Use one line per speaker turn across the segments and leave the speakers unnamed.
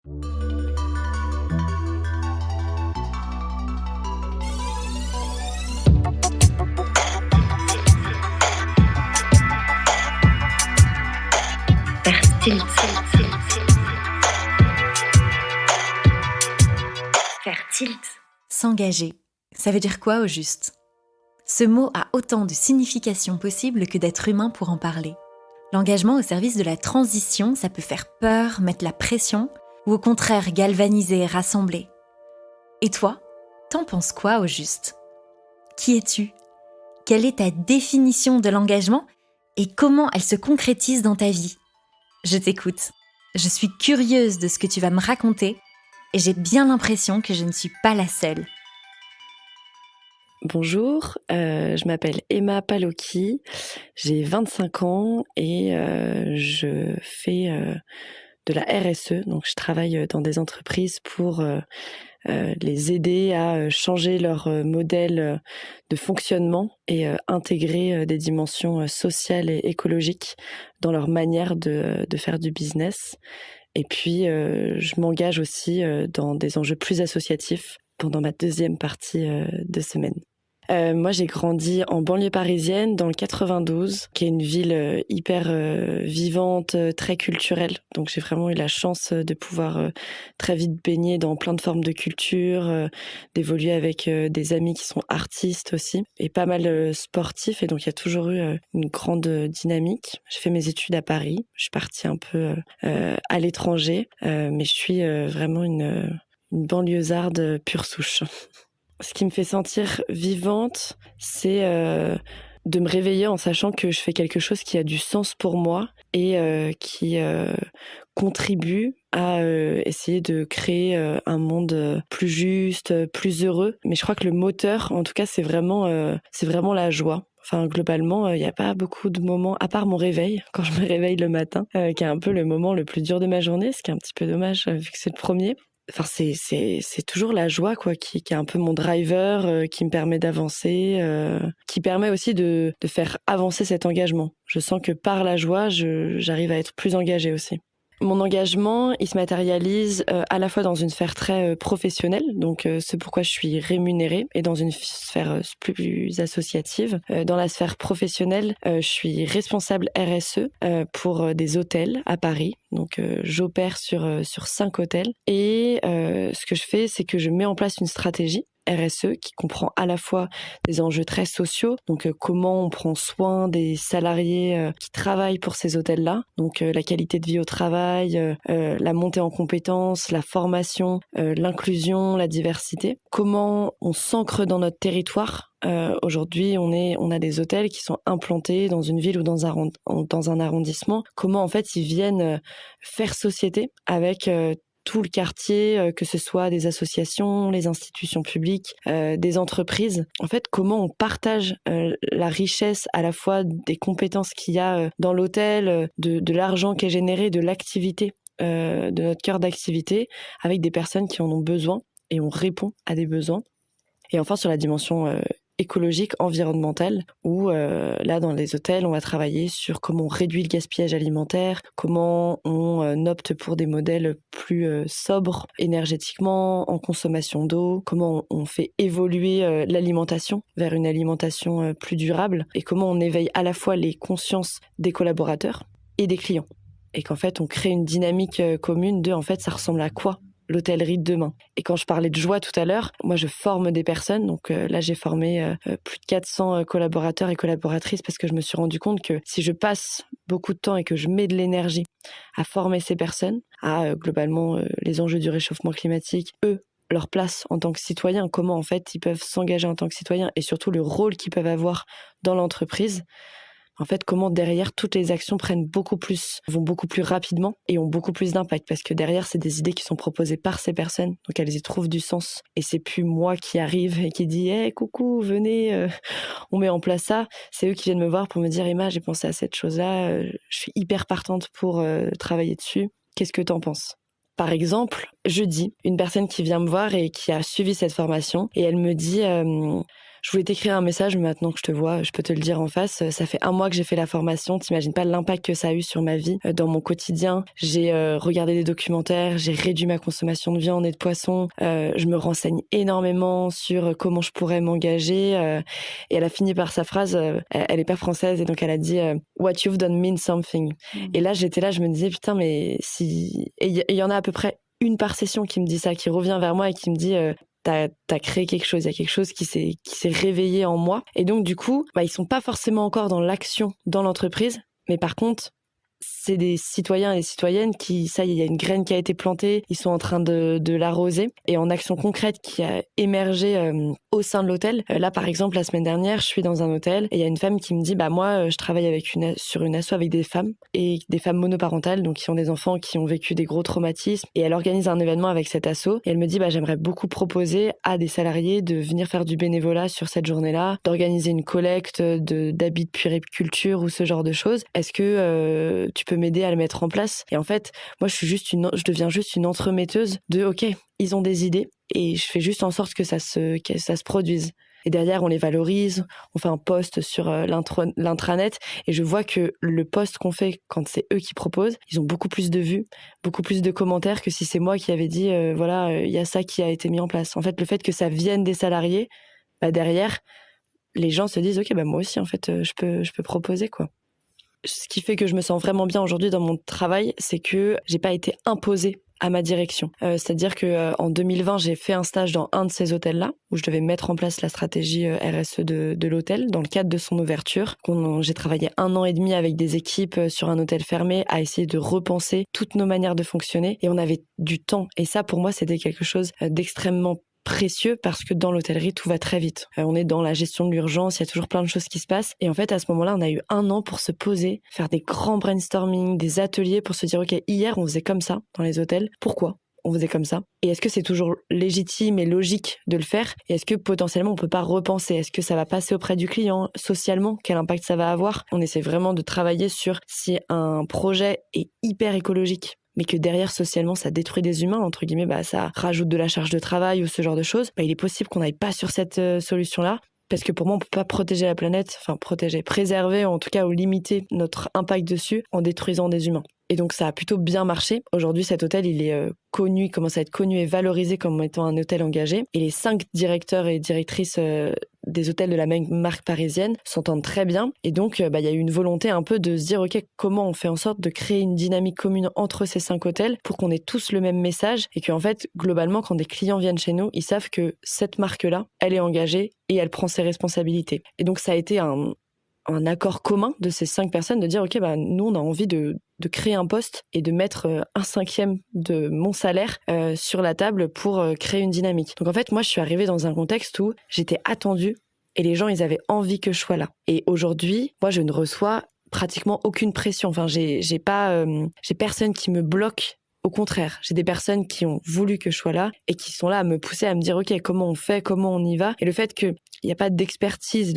Fertile. Fertile.
S'engager, ça veut dire quoi au juste ? Ce mot a autant de significations possibles que d'être humain pour en parler. L'engagement au service de la transition, ça peut faire peur, mettre la pression, ou au contraire galvaniser, rassembler. Et toi, t'en penses quoi au juste ? Qui es-tu ? Quelle est ta définition de l'engagement et comment elle se concrétise dans ta vie ? Je t'écoute. Je suis curieuse de ce que tu vas me raconter et j'ai bien l'impression que je ne suis pas la seule.
Bonjour, je m'appelle Emma Palocchi, j'ai 25 ans et je fais de la RSE, donc je travaille dans des entreprises pour les aider à changer leur modèle de fonctionnement et intégrer des dimensions sociales et écologiques dans leur manière de faire du business. Et puis, je m'engage aussi dans des enjeux plus associatifs pendant ma deuxième partie de semaine. Moi, j'ai grandi en banlieue parisienne, dans le 92, qui est une ville hyper vivante, très culturelle. Donc, j'ai vraiment eu la chance de pouvoir très vite baigner dans plein de formes de culture, d'évoluer avec des amis qui sont artistes aussi, et pas mal sportifs. Et donc, il y a toujours eu une grande dynamique. J'ai fait mes études à Paris. Je suis partie un peu à l'étranger, mais je suis vraiment une banlieusarde pure souche. Ce qui me fait sentir vivante, c'est de me réveiller en sachant que je fais quelque chose qui a du sens pour moi et qui contribue à essayer de créer un monde plus juste, plus heureux. Mais je crois que le moteur, en tout cas, c'est vraiment la joie. Enfin, globalement, il n'y a pas beaucoup de moments, à part mon réveil, quand je me réveille le matin, qui est un peu le moment le plus dur de ma journée, ce qui est un petit peu dommage vu que c'est le premier. Enfin, c'est toujours la joie, quoi, qui est un peu mon driver, qui me permet d'avancer, qui permet aussi de faire avancer cet engagement. Je sens que par la joie, j'arrive à être plus engagée aussi. Mon engagement, il se matérialise à la fois dans une sphère très professionnelle, donc c'est pourquoi je suis rémunérée, et dans une sphère plus associative. Dans la sphère professionnelle, je suis responsable RSE pour des hôtels à Paris. Donc j'opère sur 5 hôtels et ce que je fais, c'est que je mets en place une stratégie RSE qui comprend à la fois des enjeux très sociaux, donc comment on prend soin des salariés qui travaillent pour ces hôtels-là, donc la qualité de vie au travail, la montée en compétences, la formation, l'inclusion, la diversité, comment on s'ancre dans notre territoire. Aujourd'hui, on a des hôtels qui sont implantés dans une ville ou dans un arrondissement. Comment en fait ils viennent faire société avec tout le quartier, que ce soit des associations, les institutions publiques, des entreprises. En fait, comment on partage la richesse à la fois des compétences qu'il y a dans l'hôtel, de l'argent qui est généré, de l'activité, de notre cœur d'activité, avec des personnes qui en ont besoin et on répond à des besoins. Et enfin, sur la dimension écologique, environnementale, où là, dans les hôtels, on va travailler sur comment on réduit le gaspillage alimentaire, comment on opte pour des modèles plus sobres énergétiquement, en consommation d'eau, comment on fait évoluer l'alimentation vers une alimentation plus durable, et comment on éveille à la fois les consciences des collaborateurs et des clients. Et qu'en fait, on crée une dynamique commune de, en fait, ça ressemble à quoi l'hôtellerie de demain. Et quand je parlais de joie tout à l'heure, moi je forme des personnes, donc là j'ai formé plus de 400 collaborateurs et collaboratrices parce que je me suis rendu compte que si je passe beaucoup de temps et que je mets de l'énergie à former ces personnes, à globalement les enjeux du réchauffement climatique, leur place en tant que citoyens, comment en fait ils peuvent s'engager en tant que citoyens et surtout le rôle qu'ils peuvent avoir dans l'entreprise. En fait, comment derrière toutes les actions vont beaucoup plus rapidement et ont beaucoup plus d'impact parce que derrière, c'est des idées qui sont proposées par ces personnes, donc elles y trouvent du sens. Et c'est plus moi qui arrive et qui dit hey, coucou, venez, on met en place ça. C'est eux qui viennent me voir pour me dire Emma, j'ai pensé à cette chose-là, je suis hyper partante pour travailler dessus. Qu'est-ce que t'en penses ? Par exemple, jeudi, une personne qui vient me voir et qui a suivi cette formation et elle me dit Je voulais t'écrire un message, mais maintenant que je te vois, je peux te le dire en face. Ça fait 1 mois que j'ai fait la formation. T'imagines pas l'impact que ça a eu sur ma vie, dans mon quotidien. J'ai regardé des documentaires, j'ai réduit ma consommation de viande et de poisson. Je me renseigne énormément sur comment je pourrais m'engager. Et elle a fini par sa phrase. Elle est pas française et donc elle a dit What you've done means something. Et là, j'étais là, je me disais putain, mais si. Et il y en a à peu près une par session qui me dit ça, qui revient vers moi et qui me dit t'as créé quelque chose, il y a quelque chose qui s'est réveillé en moi. Et donc du coup, ils sont pas forcément encore dans l'action dans l'entreprise, mais par contre, c'est des citoyens et des citoyennes qui, ça y est, il y a une graine qui a été plantée, ils sont en train de l'arroser. Et en action concrète qui a émergé au sein de l'hôtel. Là, par exemple, la semaine dernière, je suis dans un hôtel et il y a une femme qui me dit, moi, je travaille sur une asso avec des femmes et des femmes monoparentales, donc qui ont des enfants qui ont vécu des gros traumatismes. Et elle organise un événement avec cette asso et elle me dit, j'aimerais beaucoup proposer à des salariés de venir faire du bénévolat sur cette journée-là, d'organiser une collecte d'habits de puériculture ou ce genre de choses. Est-ce que tu peux m'aider à le mettre en place? Et en fait, moi, je deviens juste une entremetteuse de, ok, ils ont des idées et je fais juste en sorte que ça se produise. Et derrière, on les valorise, on fait un post sur l'intranet et je vois que le post qu'on fait quand c'est eux qui proposent, ils ont beaucoup plus de vues, beaucoup plus de commentaires que si c'est moi qui avais dit, il y a ça qui a été mis en place. En fait, le fait que ça vienne des salariés, derrière, les gens se disent, ok, moi aussi, en fait, je peux proposer, quoi. Ce qui fait que je me sens vraiment bien aujourd'hui dans mon travail, c'est que j'ai pas été imposée à ma direction. C'est-à-dire que en 2020, j'ai fait un stage dans un de ces hôtels-là, où je devais mettre en place la stratégie RSE de l'hôtel, dans le cadre de son ouverture. J'ai travaillé 1 an et demi avec des équipes sur un hôtel fermé, à essayer de repenser toutes nos manières de fonctionner, et on avait du temps. Et ça, pour moi, c'était quelque chose d'extrêmement précieux parce que dans l'hôtellerie, tout va très vite. On est dans la gestion de l'urgence, il y a toujours plein de choses qui se passent. Et en fait, à ce moment-là, on a eu 1 an pour se poser, faire des grands brainstorming, des ateliers pour se dire, ok, hier, on faisait comme ça dans les hôtels. Pourquoi on faisait comme ça? Et est-ce que c'est toujours légitime et logique de le faire? Et est-ce que potentiellement, on peut pas repenser? Est-ce que ça va passer auprès du client socialement? Quel impact ça va avoir? On essaie vraiment de travailler sur si un projet est hyper écologique, mais que derrière, socialement, ça détruit des humains, entre guillemets, ça rajoute de la charge de travail ou ce genre de choses, il est possible qu'on n'aille pas sur cette solution-là, parce que pour moi, on peut pas protéger la planète, préserver, en tout cas, ou limiter notre impact dessus en détruisant des humains. Et donc, ça a plutôt bien marché. Aujourd'hui, cet hôtel, il est connu, il commence à être connu et valorisé comme étant un hôtel engagé. Et les 5 directeurs et directrices des hôtels de la même marque parisienne s'entendent très bien. Et donc, il y a eu une volonté un peu de se dire, ok, comment on fait en sorte de créer une dynamique commune entre ces 5 hôtels pour qu'on ait tous le même message et qu'en fait, globalement, quand des clients viennent chez nous, ils savent que cette marque-là, elle est engagée et elle prend ses responsabilités. Et donc, ça a été un accord commun de ces 5 personnes de dire, ok, nous, on a envie de créer un poste et de mettre 1/5 de mon salaire sur la table pour créer une dynamique. Donc en fait, moi, je suis arrivée dans un contexte où j'étais attendue et les gens, ils avaient envie que je sois là. Et aujourd'hui, moi, je ne reçois pratiquement aucune pression. J'ai personne qui me bloque. Au contraire, j'ai des personnes qui ont voulu que je sois là et qui sont là à me pousser à me dire, ok, comment on fait, comment on y va. Et le fait qu'il n'y a pas d'expertise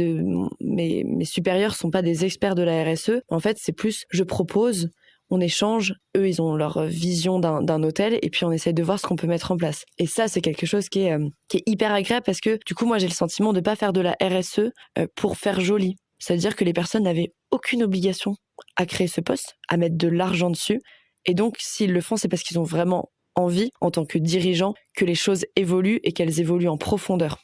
mes supérieurs sont pas des experts de la RSE. En fait, c'est plus, je propose, on échange, eux, ils ont leur vision d'un hôtel et puis on essaie de voir ce qu'on peut mettre en place. Et ça, c'est quelque chose qui est hyper agréable parce que du coup, moi, j'ai le sentiment de pas faire de la RSE pour faire joli. C'est-à-dire que les personnes n'avaient aucune obligation à créer ce poste, à mettre de l'argent dessus. Et donc, s'ils le font, c'est parce qu'ils ont vraiment envie, en tant que dirigeants, que les choses évoluent et qu'elles évoluent en profondeur.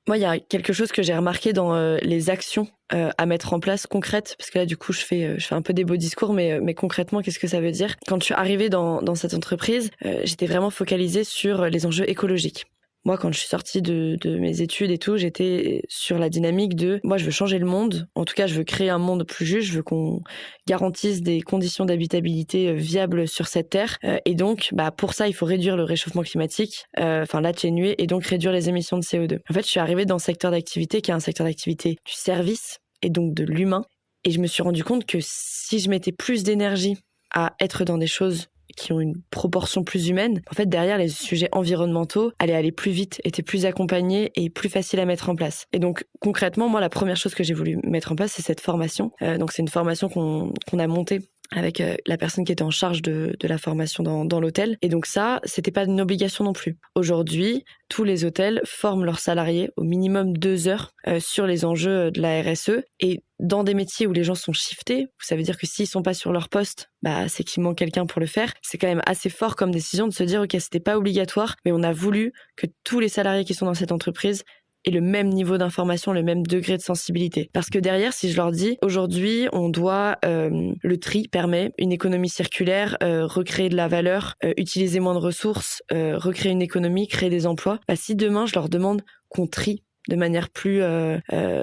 Moi, il y a quelque chose que j'ai remarqué dans les actions à mettre en place concrètes, parce que là, du coup, je fais un peu des beaux discours, mais concrètement, qu'est-ce que ça veut dire? Quand je suis arrivée dans cette entreprise, j'étais vraiment focalisée sur les enjeux écologiques. Moi, quand je suis sortie de mes études et tout, j'étais sur la dynamique de moi, je veux changer le monde. En tout cas, je veux créer un monde plus juste. Je veux qu'on garantisse des conditions d'habitabilité viables sur cette terre. Et donc, pour ça, il faut réduire le réchauffement climatique, l'atténuer et donc réduire les émissions de CO2. En fait, je suis arrivée dans ce secteur d'activité qui est un secteur d'activité du service et donc de l'humain. Et je me suis rendu compte que si je mettais plus d'énergie à être dans des choses qui ont une proportion plus humaine, en fait, derrière, les sujets environnementaux allaient aller plus vite, étaient plus accompagnés et plus faciles à mettre en place. Et donc, concrètement, moi, la première chose que j'ai voulu mettre en place, c'est cette formation. Donc, c'est une formation qu'on a montée avec la personne qui était en charge de la formation dans l'hôtel. Et donc ça, c'était pas une obligation non plus. Aujourd'hui, tous les hôtels forment leurs salariés au minimum 2 heures sur les enjeux de la RSE. Et dans des métiers où les gens sont shiftés, ça veut dire que s'ils sont pas sur leur poste, c'est qu'il manque quelqu'un pour le faire. C'est quand même assez fort comme décision de se dire, ok, c'était pas obligatoire, mais on a voulu que tous les salariés qui sont dans cette entreprise et le même niveau d'information, le même degré de sensibilité. Parce que derrière, si je leur dis, aujourd'hui, on doit, le tri permet une économie circulaire, recréer de la valeur, utiliser moins de ressources, recréer une économie, créer des emplois. Si demain, je leur demande qu'on trie de manière plus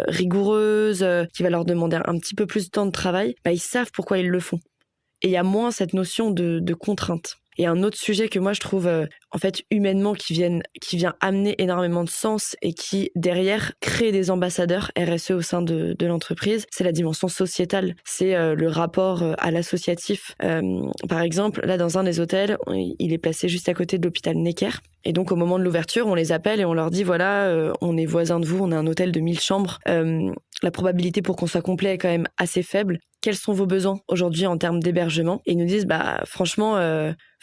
rigoureuse, qui va leur demander un petit peu plus de temps de travail, ils savent pourquoi ils le font. Et il y a moins cette notion de contrainte. Et un autre sujet que moi je trouve en fait humainement qui vient amener énormément de sens et qui derrière crée des ambassadeurs RSE au sein de l'entreprise, c'est la dimension sociétale, c'est le rapport à l'associatif. Par exemple, là dans un des hôtels, il est placé juste à côté de l'hôpital Necker. Et donc au moment de l'ouverture, on les appelle et on leur dit voilà, on est voisins de vous, on a un hôtel de 1000 chambres. La probabilité pour qu'on soit complet est quand même assez faible. Quels sont vos besoins aujourd'hui en termes d'hébergement? Et ils nous disent franchement,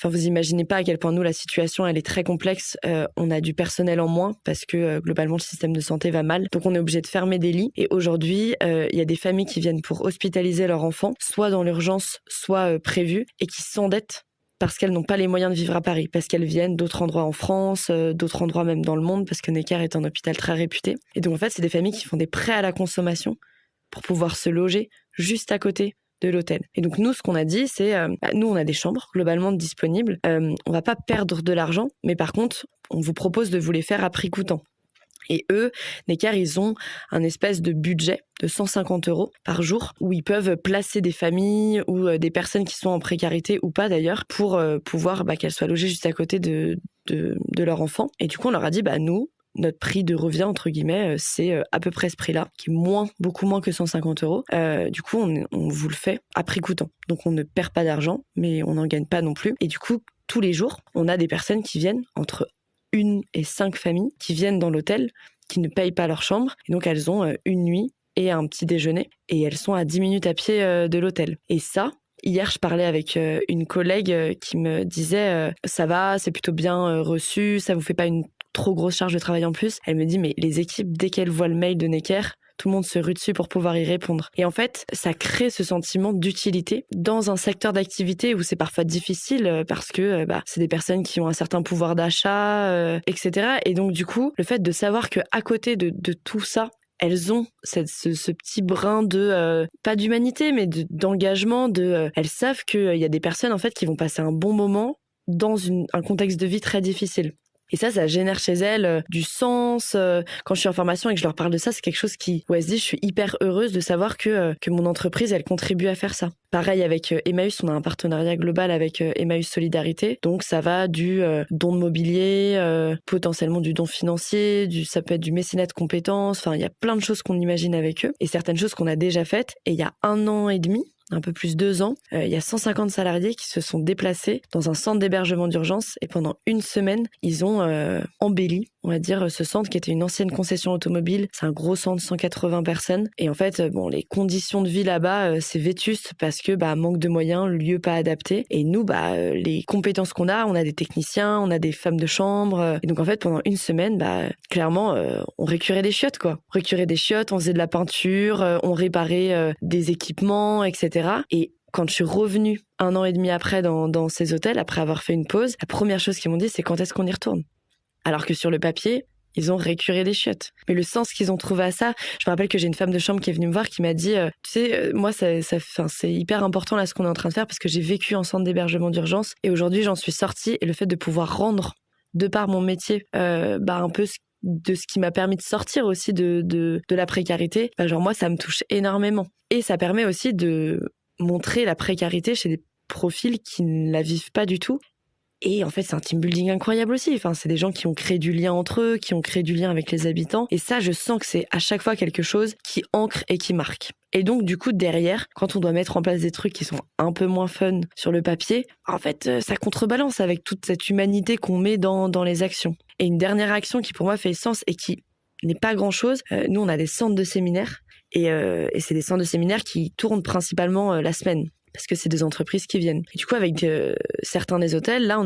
vous imaginez pas à quel point nous la situation elle est très complexe. On a du personnel en moins parce que globalement le système de santé va mal, donc on est obligé de fermer des lits. Et aujourd'hui, il y a des familles qui viennent pour hospitaliser leur enfant, soit dans l'urgence, soit prévues, et qui s'endettent parce qu'elles n'ont pas les moyens de vivre à Paris, parce qu'elles viennent d'autres endroits en France, d'autres endroits même dans le monde, parce que Necker est un hôpital très réputé. Et donc en fait, c'est des familles qui font des prêts à la consommation pour pouvoir se loger juste à côté de l'hôtel. Et donc nous, ce qu'on a dit, c'est nous, on a des chambres globalement disponibles. On va pas perdre de l'argent, mais par contre, on vous propose de vous les faire à prix coûtant. Et eux, Necker, ils ont un espèce de budget de 150 € par jour où ils peuvent placer des familles ou des personnes qui sont en précarité ou pas d'ailleurs pour pouvoir qu'elles soient logées juste à côté de leur enfant. Et du coup, on leur a dit, nous, notre prix de revient, entre guillemets, c'est à peu près ce prix-là, qui est beaucoup moins que 150 €. Du coup, on vous le fait à prix coûtant. Donc, on ne perd pas d'argent, mais on n'en gagne pas non plus. Et du coup, tous les jours, on a des personnes qui viennent entre 1 et 5 familles qui viennent dans l'hôtel, qui ne payent pas leur chambre. Et donc, elles ont une nuit et un petit déjeuner. Et elles sont à 10 minutes à pied de l'hôtel. Et ça, hier, je parlais avec une collègue qui me disait ça va, c'est plutôt bien reçu, ça vous fait pas une trop grosse charge de travail en plus. Elle me dit mais les équipes, dès qu'elles voient le mail de Necker, tout le monde se rue dessus pour pouvoir y répondre. Et en fait, ça crée ce sentiment d'utilité dans un secteur d'activité où c'est parfois difficile parce que c'est des personnes qui ont un certain pouvoir d'achat, etc. Et donc du coup, le fait de savoir que à côté de tout ça, elles ont ce petit brin de pas d'humanité, mais d'engagement. Elles savent qu'il y a des personnes en fait qui vont passer un bon moment dans un contexte de vie très difficile. Et ça génère chez elles du sens. Quand je suis en formation et que je leur parle de ça, c'est quelque chose qui, où elles se disent, je suis hyper heureuse de savoir que mon entreprise, elle contribue à faire ça. Pareil avec Emmaüs, on a un partenariat global avec Emmaüs Solidarité. Donc ça va du don de mobilier, potentiellement du don financier, ça peut être du mécénat de compétences. Enfin, il y a plein de choses qu'on imagine avec eux et certaines choses qu'on a déjà faites. Et il y a 1 an et demi, un peu plus 2 ans, il y a 150 salariés qui se sont déplacés dans un centre d'hébergement d'urgence et pendant 1 semaine, ils ont embelli, on va dire, ce centre qui était une ancienne concession automobile. C'est un gros centre, 180 personnes. Et en fait, les conditions de vie là-bas, c'est vétuste parce que manque de moyens, lieu pas adapté. Et nous, les compétences qu'on a, on a des techniciens, on a des femmes de chambre. Et donc en fait, pendant 1 semaine, clairement, on récurait des chiottes, quoi. On récurait des chiottes, on faisait de la peinture, on réparait des équipements, etc. Et quand je suis revenue 1 an et demi après dans ces hôtels, après avoir fait une pause, la première chose qu'ils m'ont dit, c'est quand est-ce qu'on y retourne? Alors que sur le papier, ils ont récuré des chiottes. Mais le sens qu'ils ont trouvé à ça, je me rappelle que j'ai une femme de chambre qui est venue me voir qui m'a dit moi c'est hyper important là ce qu'on est en train de faire parce que j'ai vécu en centre d'hébergement d'urgence et aujourd'hui j'en suis sortie et le fait de pouvoir rendre de par mon métier un peu de ce qui m'a permis de sortir aussi de la précarité, moi ça me touche énormément. Et ça permet aussi de montrer la précarité chez des profils qui ne la vivent pas du tout. Et en fait, c'est un team building incroyable aussi. Enfin, c'est des gens qui ont créé du lien entre eux, qui ont créé du lien avec les habitants. Et ça, je sens que c'est à chaque fois quelque chose qui ancre et qui marque. Et donc, du coup, derrière, quand on doit mettre en place des trucs qui sont un peu moins fun sur le papier, en fait, ça contrebalance avec toute cette humanité qu'on met dans les actions. Et une dernière action qui, pour moi, fait sens et qui n'est pas grand-chose, nous, on a des centres de séminaires. Et c'est des centres de séminaires qui tournent principalement la semaine. parce que c'est des entreprises qui viennent. Et du coup, avec certains des hôtels, là,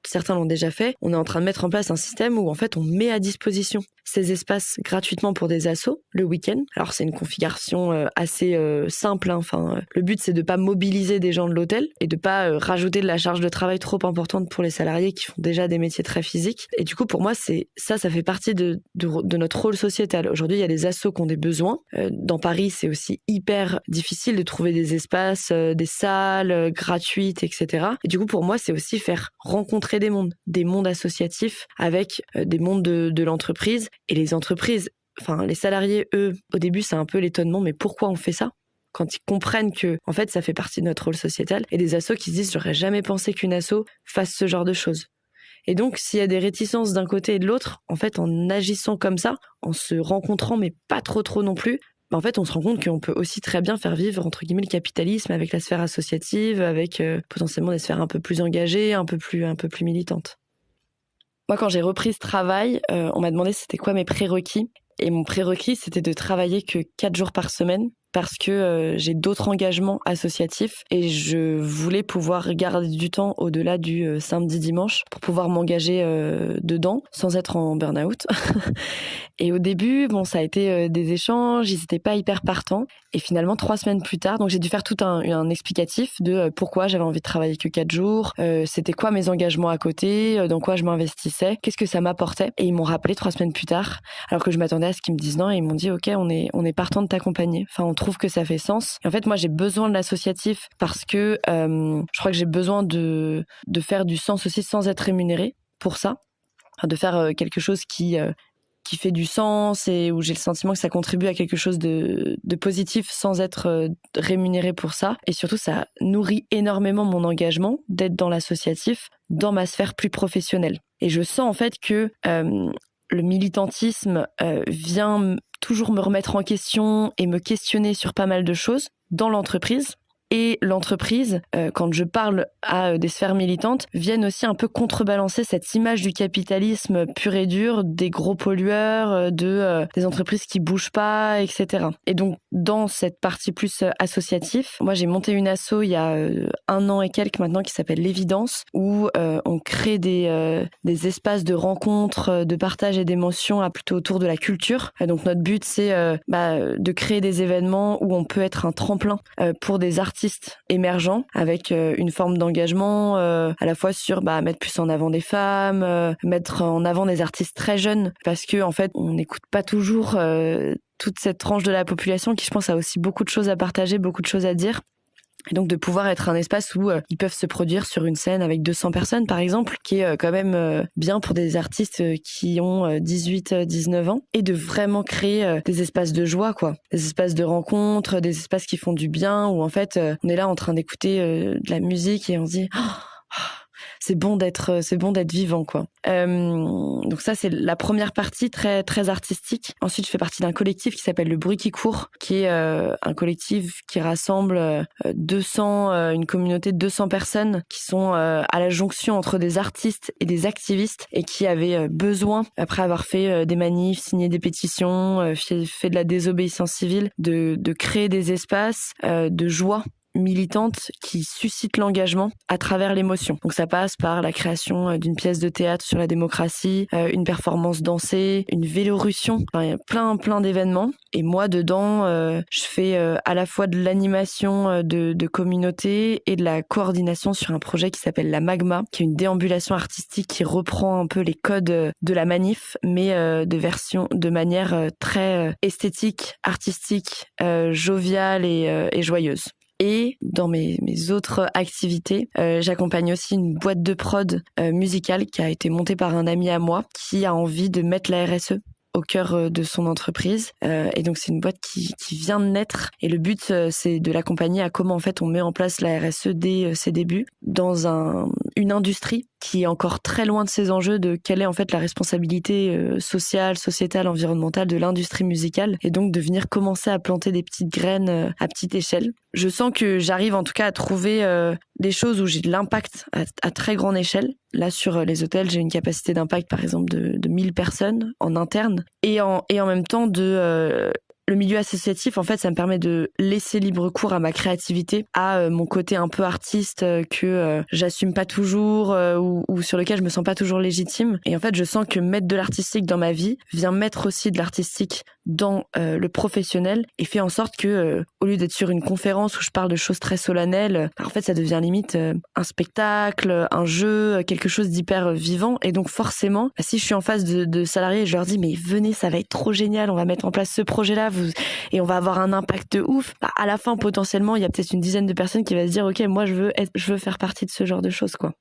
certains l'ont déjà fait, on est en train de mettre en place un système où en fait on met à disposition ces espaces gratuitement pour des assos le week-end. Alors c'est une configuration assez simple, hein. Enfin, le but c'est de pas mobiliser des gens de l'hôtel et de pas rajouter de la charge de travail trop importante pour les salariés qui font déjà des métiers très physiques. Et du coup, pour moi, ça fait partie de notre rôle sociétal. Aujourd'hui, il y a des assos qui ont des besoins. Dans Paris, c'est aussi hyper difficile de trouver des espaces, des salles gratuites, etc. Et du coup, pour moi, c'est aussi faire rencontrer des mondes associatifs avec des mondes de l'entreprise. Et les entreprises, enfin les salariés, eux, au début, c'est un peu l'étonnement, mais pourquoi on fait ça ? Quand ils comprennent que, en fait, ça fait partie de notre rôle sociétal. Et des assos qui se disent, j'aurais jamais pensé qu'une asso fasse ce genre de choses. Et donc, s'il y a des réticences d'un côté et de l'autre, en fait, en agissant comme ça, en se rencontrant, mais pas trop non plus, en fait, on se rend compte qu'on peut aussi très bien faire vivre, entre guillemets, le capitalisme avec la sphère associative, avec potentiellement des sphères un peu plus engagées, un peu plus militantes. Moi, quand j'ai repris ce travail, on m'a demandé c'était quoi mes prérequis. Et mon prérequis, c'était de travailler que 4 jours par semaine parce que j'ai d'autres engagements associatifs et je voulais pouvoir garder du temps au-delà du samedi-dimanche pour pouvoir m'engager dedans sans être en burn-out. Et au début, ça a été des échanges, ils étaient pas hyper partants. Et finalement, 3 semaines plus tard, donc j'ai dû faire tout un explicatif de pourquoi j'avais envie de travailler que 4 jours, c'était quoi mes engagements à côté, dans quoi je m'investissais, qu'est-ce que ça m'apportait. Et ils m'ont rappelé 3 semaines plus tard, alors que je m'attendais à ce qu'ils me disent non, et ils m'ont dit ok, on est partant de t'accompagner. Enfin, on trouve que ça fait sens. Et en fait, moi, j'ai besoin de l'associatif parce que je crois que j'ai besoin de faire du sens aussi sans être rémunérée pour ça, enfin, de faire quelque chose qui fait du sens et où j'ai le sentiment que ça contribue à quelque chose de positif sans être rémunéré pour ça. Et surtout, ça nourrit énormément mon engagement d'être dans l'associatif, dans ma sphère plus professionnelle. Et je sens en fait que le militantisme vient toujours me remettre en question et me questionner sur pas mal de choses dans l'entreprise. Et l'entreprise, quand je parle à des sphères militantes, viennent aussi un peu contrebalancer cette image du capitalisme pur et dur, des gros pollueurs, des entreprises qui bougent pas, etc. Et donc, dans cette partie plus associative, moi j'ai monté une asso il y a 1 an et quelques maintenant qui s'appelle l'Évidence, où on crée des espaces de rencontres, de partage et d'émotions plutôt autour de la culture. Donc notre but c'est de créer des événements où on peut être un tremplin pour des artistes émergents avec une forme d'engagement à la fois sur mettre plus en avant des femmes, mettre en avant des artistes très jeunes parce que en fait on n'écoute pas toujours toute cette tranche de la population qui je pense a aussi beaucoup de choses à partager, beaucoup de choses à dire. Et donc de pouvoir être un espace où ils peuvent se produire sur une scène avec 200 personnes par exemple, qui est quand même bien pour des artistes qui ont 18-19 ans, et de vraiment créer des espaces de joie, quoi, des espaces de rencontres, des espaces qui font du bien, où en fait on est là en train d'écouter de la musique et on se dit c'est bon d'être vivant, quoi. Donc ça, c'est la première partie très très artistique. Ensuite, je fais partie d'un collectif qui s'appelle Le Bruit qui court, qui est un collectif qui rassemble une communauté de 200 personnes qui sont à la jonction entre des artistes et des activistes et qui avaient besoin, après avoir fait des manifs, signé des pétitions, fait de la désobéissance civile, de créer des espaces de joie militante qui suscite l'engagement à travers l'émotion. Donc ça passe par la création d'une pièce de théâtre sur la démocratie, une performance dansée, une vélorution, enfin, il y a plein d'événements. Et moi dedans, je fais à la fois de l'animation de communauté et de la coordination sur un projet qui s'appelle la Magma, qui est une déambulation artistique qui reprend un peu les codes de la manif, mais de manière très esthétique, artistique, joviale et joyeuse. Et dans mes autres activités, j'accompagne aussi une boîte de prod musicale qui a été montée par un ami à moi qui a envie de mettre la RSE au cœur de son entreprise. Et donc c'est une boîte qui vient de naître. Et le but, c'est de l'accompagner à comment en fait on met en place la RSE dès ses débuts dans une industrie qui est encore très loin de ses enjeux de quelle est en fait la responsabilité sociale, sociétale, environnementale de l'industrie musicale, et donc de venir commencer à planter des petites graines à petite échelle. Je sens que j'arrive en tout cas à trouver des choses où j'ai de l'impact à très grande échelle. Là, sur les hôtels, j'ai une capacité d'impact par exemple de 1000 personnes en interne, et en même temps de le milieu associatif, en fait, ça me permet de laisser libre cours à ma créativité, à mon côté un peu artiste que j'assume pas toujours ou sur lequel je me sens pas toujours légitime. Et en fait, je sens que mettre de l'artistique dans ma vie vient mettre aussi de l'artistique dans le professionnel et fait en sorte que au lieu d'être sur une conférence où je parle de choses très solennelles, en fait, ça devient limite un spectacle, un jeu, quelque chose d'hyper vivant. Et donc forcément, si je suis en face de salariés, je leur dis mais venez, ça va être trop génial, on va mettre en place ce projet-là et on va avoir un impact de ouf. À la fin, potentiellement, il y a peut-être une dizaine de personnes qui va se dire ok, moi je veux faire partie de ce genre de choses, quoi.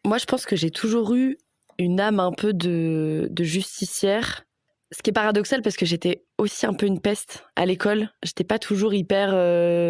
Moi, je pense que j'ai toujours eu une âme un peu de justicière. Ce qui est paradoxal parce que j'étais aussi un peu une peste à l'école. J'étais pas toujours hyper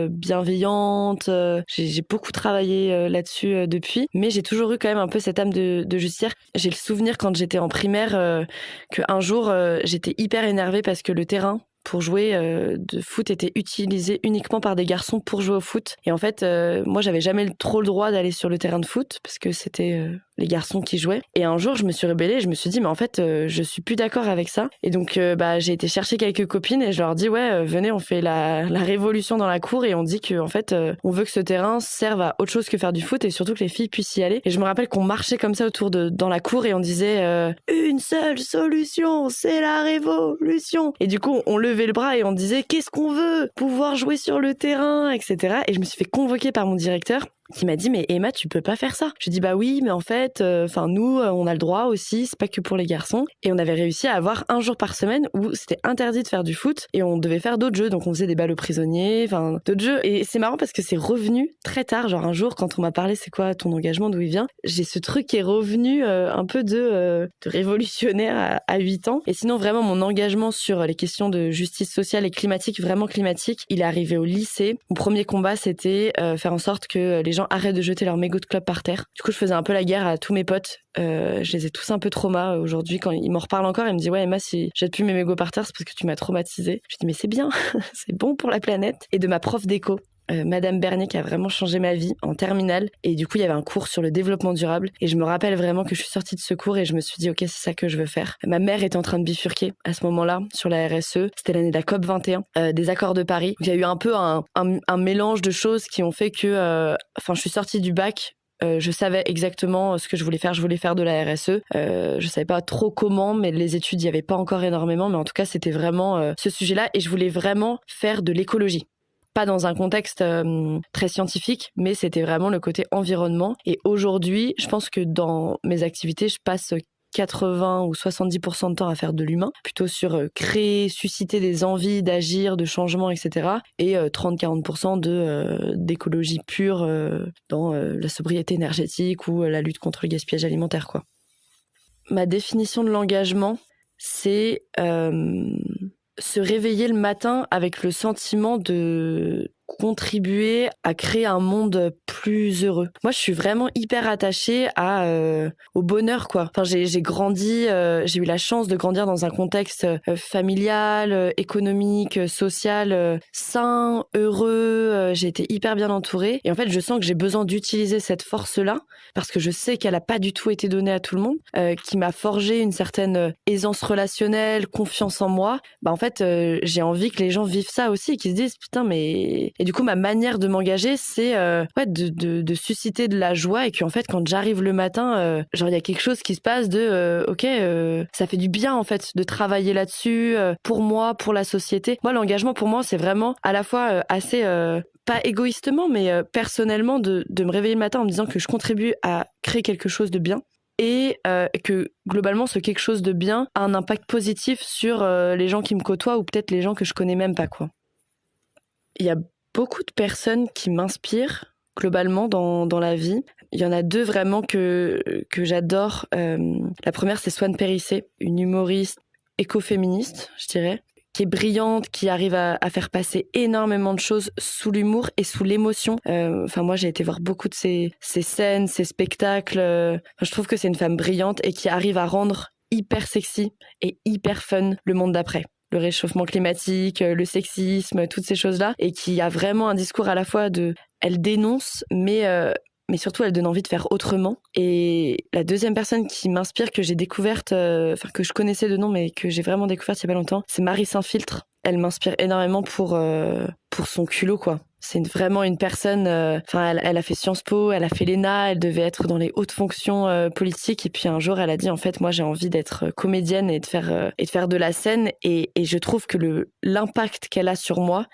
bienveillante. J'ai beaucoup travaillé là-dessus depuis. Mais j'ai toujours eu quand même un peu cette âme de justicière. J'ai le souvenir quand j'étais en primaire qu'un jour, j'étais hyper énervée parce que le terrain pour jouer de foot était utilisé uniquement par des garçons pour jouer au foot. Et en fait, moi, j'avais jamais trop le droit d'aller sur le terrain de foot parce que c'était les garçons qui jouaient. Et un jour, je me suis rebellée, je me suis dit, mais en fait, je suis plus d'accord avec ça. Et donc, j'ai été chercher quelques copines et je leur dis, ouais, venez, on fait la révolution dans la cour et on dit que, en fait, on veut que ce terrain serve à autre chose que faire du foot et surtout que les filles puissent y aller. Et je me rappelle qu'on marchait comme ça dans la cour et on disait, une seule solution, c'est la révolution. Et du coup, on levait le bras et on disait, qu'est-ce qu'on veut? Pouvoir jouer sur le terrain, etc. Et je me suis fait convoquer par mon directeur qui m'a dit mais Emma, tu peux pas faire ça. Je dis bah oui, mais en fait nous on a le droit aussi, c'est pas que pour les garçons. Et on avait réussi à avoir un jour par semaine où c'était interdit de faire du foot et on devait faire d'autres jeux, donc on faisait des balles aux prisonniers, d'autres jeux. Et c'est marrant parce que c'est revenu très tard, genre un jour quand on m'a parlé c'est quoi ton engagement, d'où il vient, j'ai ce truc qui est revenu un peu de révolutionnaire à 8 ans. Et sinon vraiment mon engagement sur les questions de justice sociale et climatique, vraiment climatique, il est arrivé au lycée. Mon premier combat c'était faire en sorte que les gens arrêtent de jeter leurs mégots de clope par terre. Du coup, je faisais un peu la guerre à tous mes potes. Je les ai tous un peu traumas aujourd'hui. Quand ils m'en reparlent encore, ils me disent ouais Emma, si je jette plus mes mégots par terre, c'est parce que tu m'as traumatisée. Je dis mais c'est bien, c'est bon pour la planète. Et de ma prof d'éco, Madame Bernier, qui a vraiment changé ma vie en terminale. Et du coup, il y avait un cours sur le développement durable. Et je me rappelle vraiment que je suis sortie de ce cours et je me suis dit ok, c'est ça que je veux faire. Ma mère était en train de bifurquer à ce moment-là sur la RSE. C'était l'année de la COP 21, des accords de Paris. Il y a eu un peu un mélange de choses qui ont fait que je suis sortie du bac. Je savais exactement ce que je voulais faire. Je voulais faire de la RSE. Je savais pas trop comment, mais les études, il y avait pas encore énormément. Mais en tout cas, c'était vraiment ce sujet-là. Et je voulais vraiment faire de l'écologie. Pas dans un contexte très scientifique, mais c'était vraiment le côté environnement. Et aujourd'hui, je pense que dans mes activités, je passe 80 ou 70% de temps à faire de l'humain, plutôt sur créer, susciter des envies d'agir, de changement, etc. Et 30-40% d'écologie pure dans la sobriété énergétique ou la lutte contre le gaspillage alimentaire, quoi. Ma définition de l'engagement, c'est se réveiller le matin avec le sentiment de contribuer à créer un monde plus heureux. Moi, je suis vraiment hyper attachée au bonheur, quoi. J'ai grandi, j'ai eu la chance de grandir dans un contexte familial, économique, social, sain, heureux. J'ai été hyper bien entourée. Et en fait, je sens que j'ai besoin d'utiliser cette force-là parce que je sais qu'elle a pas du tout été donnée à tout le monde, qui m'a forgé une certaine aisance relationnelle, confiance en moi. En fait, j'ai envie que les gens vivent ça aussi et qu'ils se disent putain, mais... Et du coup, ma manière de m'engager, c'est de susciter de la joie et qu'en fait, quand j'arrive le matin, il y a quelque chose qui se passe ça fait du bien en fait de travailler là-dessus pour moi, pour la société. Moi, l'engagement pour moi, c'est vraiment à la fois assez pas égoïstement, mais personnellement de me réveiller le matin en me disant que je contribue à créer quelque chose de bien. Et que globalement ce quelque chose de bien a un impact positif sur les gens qui me côtoient ou peut-être les gens que je connais même pas, quoi. Il y a beaucoup de personnes qui m'inspirent globalement dans la vie. Il y en a deux vraiment que j'adore. La première, c'est Swan Périssé, une humoriste écoféministe, je dirais, qui est brillante, qui arrive à faire passer énormément de choses sous l'humour et sous l'émotion. Moi, j'ai été voir beaucoup de ses scènes, ses spectacles. Je trouve que c'est une femme brillante et qui arrive à rendre hyper sexy et hyper fun le monde d'après. Le réchauffement climatique, le sexisme, toutes ces choses-là, et qui a vraiment un discours à la fois elle dénonce, mais mais surtout elle donne envie de faire autrement. Et la deuxième personne qui m'inspire, que j'ai découverte, que je connaissais de nom, mais que j'ai vraiment découverte il y a pas longtemps, c'est Marie Saint-Filtre. Elle m'inspire énormément pour son culot, quoi. C'est vraiment une personne, elle a fait Sciences Po, elle a fait l'ENA, elle devait être dans les hautes fonctions politiques. Et puis un jour, elle a dit, en fait, moi, j'ai envie d'être comédienne et de faire de la scène. Et je trouve que l'impact qu'elle a sur moi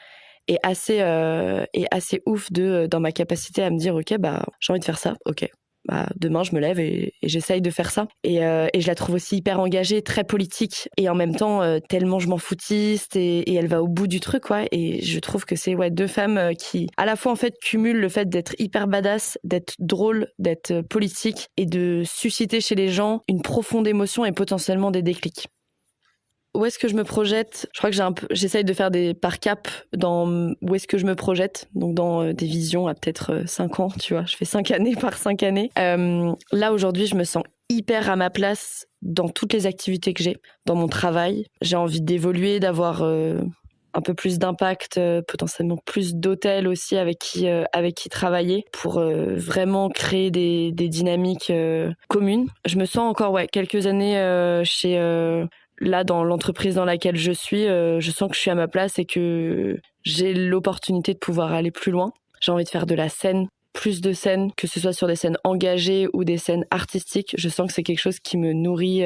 est assez ouf dans ma capacité à me dire, ok, bah, j'ai envie de faire ça, ok. Bah, demain, je me lève et j'essaye de faire ça. Et je la trouve aussi hyper engagée, très politique, et en même temps tellement je m'en foutiste, et elle va au bout du truc, quoi. Et je trouve que c'est deux femmes qui, à la fois, en fait, cumulent le fait d'être hyper badass, d'être drôle, d'être politique, et de susciter chez les gens une profonde émotion et potentiellement des déclics. Où est-ce que je me projette ? Je crois que j'essaye de faire des par cap dans où est-ce que je me projette, donc dans des visions à peut-être 5 ans, tu vois. Je fais 5 années par 5 années. Là, aujourd'hui, je me sens hyper à ma place dans toutes les activités que j'ai, dans mon travail. J'ai envie d'évoluer, d'avoir un peu plus d'impact, potentiellement plus d'hôtels aussi avec qui travailler pour vraiment créer des dynamiques communes. Je me sens encore quelques années là, dans l'entreprise dans laquelle je suis, je sens que je suis à ma place et que j'ai l'opportunité de pouvoir aller plus loin. J'ai envie de faire de la scène, plus de scènes, que ce soit sur des scènes engagées ou des scènes artistiques. Je sens que c'est quelque chose qui me nourrit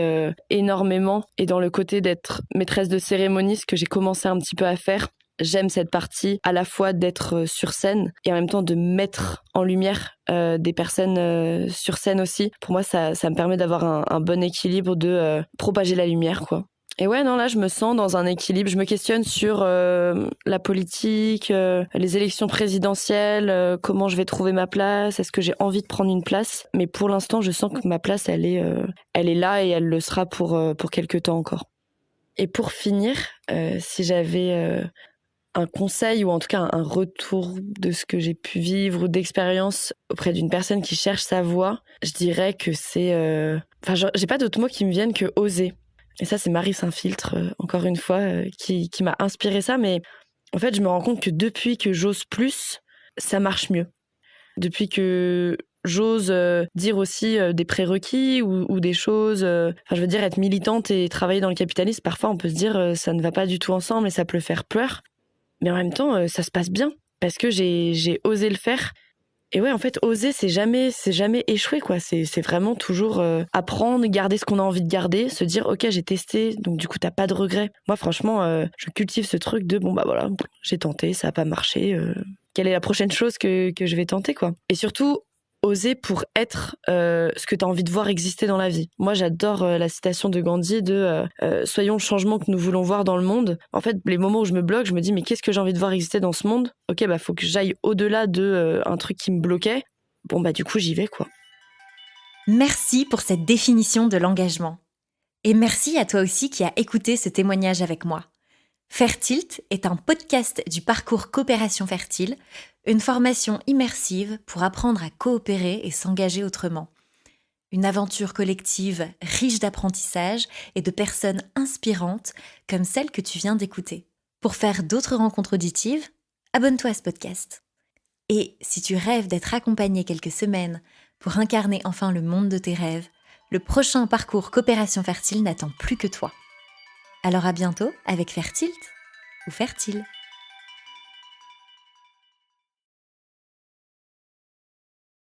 énormément. Et dans le côté d'être maîtresse de cérémonie, ce que j'ai commencé un petit peu à faire, j'aime cette partie à la fois d'être sur scène et en même temps de mettre en lumière des personnes sur scène aussi. Pour moi, ça me permet d'avoir un bon équilibre de propager la lumière, quoi. Et là, je me sens dans un équilibre. Je me questionne sur la politique, les élections présidentielles, comment je vais trouver ma place, est-ce que j'ai envie de prendre une place. Mais pour l'instant, je sens que ma place, elle est là et elle le sera pour quelques temps encore. Et pour finir, si j'avais un conseil ou en tout cas un retour de ce que j'ai pu vivre ou d'expérience auprès d'une personne qui cherche sa voie, je dirais que c'est... j'ai pas d'autres mots qui me viennent que oser. Et ça, c'est Marie Saint-Filtre, encore une fois, qui m'a inspiré ça. Mais en fait, je me rends compte que depuis que j'ose plus, ça marche mieux. Depuis que j'ose dire aussi des prérequis ou des choses... je veux dire, être militante et travailler dans le capitalisme, parfois on peut se dire ça ne va pas du tout ensemble et ça peut faire peur. Mais en même temps, ça se passe bien parce que j'ai osé le faire. Et en fait, oser, c'est jamais échouer, quoi. C'est vraiment toujours apprendre, garder ce qu'on a envie de garder, se dire, ok, j'ai testé, donc du coup, t'as pas de regrets. Moi, franchement, je cultive ce truc de, voilà, j'ai tenté, ça a pas marché. Quelle est la prochaine chose que je vais tenter, quoi. Et surtout, oser pour être ce que t'as envie de voir exister dans la vie. Moi, j'adore la citation de Gandhi de soyons le changement que nous voulons voir dans le monde. En fait, les moments où je me bloque, je me dis mais qu'est-ce que j'ai envie de voir exister dans ce monde ? Ok, faut que j'aille au-delà de un truc qui me bloquait. Du coup, j'y vais, quoi.
Merci pour cette définition de l'engagement. Et merci à toi aussi qui as écouté ce témoignage avec moi. Fertilt est un podcast du parcours Coopération Fertile, une formation immersive pour apprendre à coopérer et s'engager autrement. Une aventure collective riche d'apprentissage et de personnes inspirantes comme celle que tu viens d'écouter. Pour faire d'autres rencontres auditives, abonne-toi à ce podcast. Et si tu rêves d'être accompagné quelques semaines pour incarner enfin le monde de tes rêves, le prochain parcours Coopération Fertile n'attend plus que toi. Alors à bientôt avec Fertilt ou Fertile.